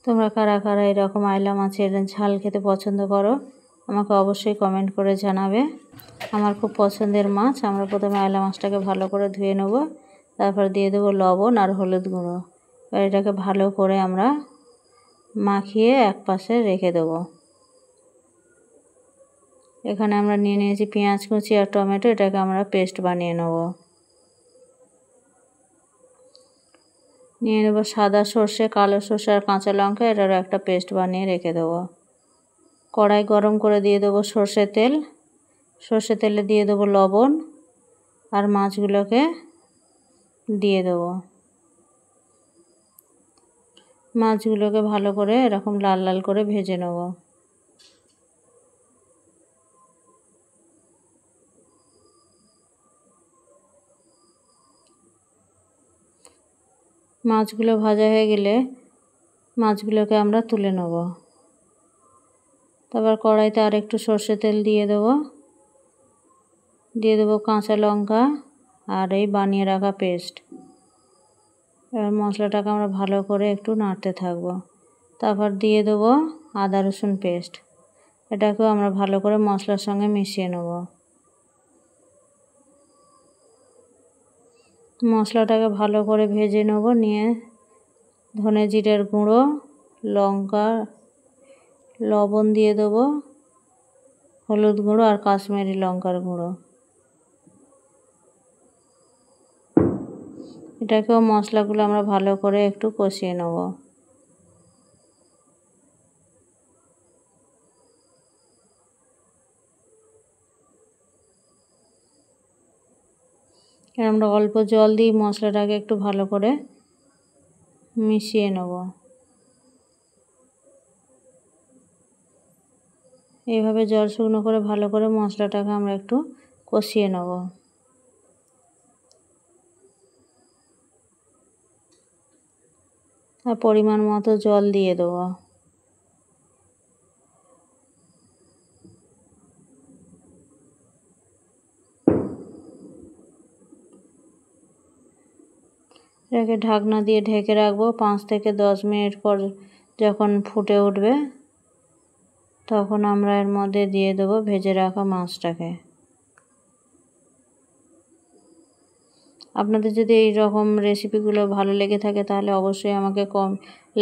তোমরা কারা কারা এরকম আইলা মাছের ঝাল খেতে পছন্দ করো আমাকে অবশ্যই কমেন্ট করে জানাবে। আমার খুব পছন্দের মাছ। আমরা প্রথমে আইলা মাছটাকে ভালো করে ধুয়ে নেব, তারপর দিয়ে দেবো লবণ আর হলুদ গুঁড়ো। এবার এটাকে ভালো করে আমরা মাখিয়ে এক পাশে রেখে দেবো। এখানে আমরা নিয়ে নিয়েছি পেঁয়াজ কুচি আর টমেটো, এটাকে আমরা পেস্ট বানিয়ে নেব। নিয়ে নেব সাদা সর্ষে, কালো সর্ষে আর কাঁচা লঙ্কা, এটারও একটা পেস্ট বানিয়ে রেখে দেবো। কড়াই গরম করে দিয়ে দেবো সর্ষের তেল। সর্ষের তেলে দিয়ে দেবো লবণ আর মাছগুলোকে দিয়ে দেবো। মাছগুলোকে ভালো করে এরকম লাল লাল করে ভেজে নেব। মাছগুলো ভাজা হয়ে গেলে মাছগুলোকে আমরা তুলে নেব। তারপর কড়াইতে আর একটু সর্ষের তেল দিয়ে দেবো কাঁচা লঙ্কা আর এই বানিয়ে রাখা পেস্ট। এবার মশলাটাকে আমরা ভালো করে একটু নাড়তে থাকবো। তারপর দিয়ে দেবো আদা রসুন পেস্ট। এটাকেও আমরা ভালো করে মশলার সঙ্গে মিশিয়ে নেব। মশলাটাকে ভালো করে ভেজে নেব। নিয়ে ধনে জিরের গুঁড়ো, লঙ্কা, লবণ দিয়ে দেবো, হলুদ গুঁড়ো আর কাশ্মীরি লঙ্কার গুঁড়ো। এটাকেও মশলাগুলো আমরা ভালো করে একটু কষিয়ে নেব। আমরা অল্প জল দিয়ে মশলাটাকে একটু ভালো করে মিশিয়ে নেব। এইভাবে জল শুকনো করে ভালো করে মশলাটাকে আমরা একটু কষিয়ে নেব। আর পরিমাণ মতো জল দিয়ে দেবো। এটাকে ঢাকনা দিয়ে ঢেকে রাখবো। 5 থেকে 10 মিনিট পর যখন ফুটে উঠবে তখন আমরা এর মধ্যে দিয়ে দেবো ভেজে রাখা মাছটাকে। আপনাদের যদি এই রকম রেসিপিগুলো ভালো লেগে থাকে তাহলে অবশ্যই আমাকে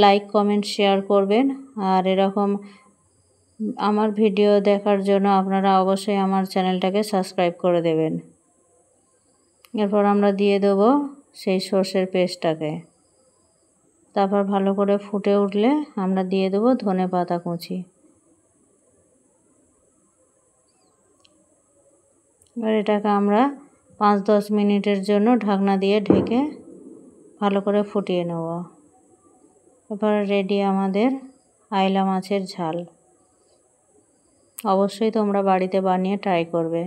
লাইক, কমেন্ট, শেয়ার করবেন। আর এরকম আমার ভিডিও দেখার জন্য আপনারা অবশ্যই আমার চ্যানেলটাকে সাবস্ক্রাইব করে দেবেন। এরপর আমরা দিয়ে দেবো সেই সর্ষের পেস্টটাকে। তারপর ভালো করে ফুটে উঠলে আমরা দিয়ে দেবো ধনেপাতা কুচি। এবার এটাকে আমরা 5-10 মিনিটের জন্য ঢাকনা দিয়ে ঢেকে ভালো করে ফুটিয়ে নেব। এবার রেডি আমাদের আইলা মাছের ঝাল। অবশ্যই তোমরা বাড়িতে বানিয়ে ট্রাই করবে।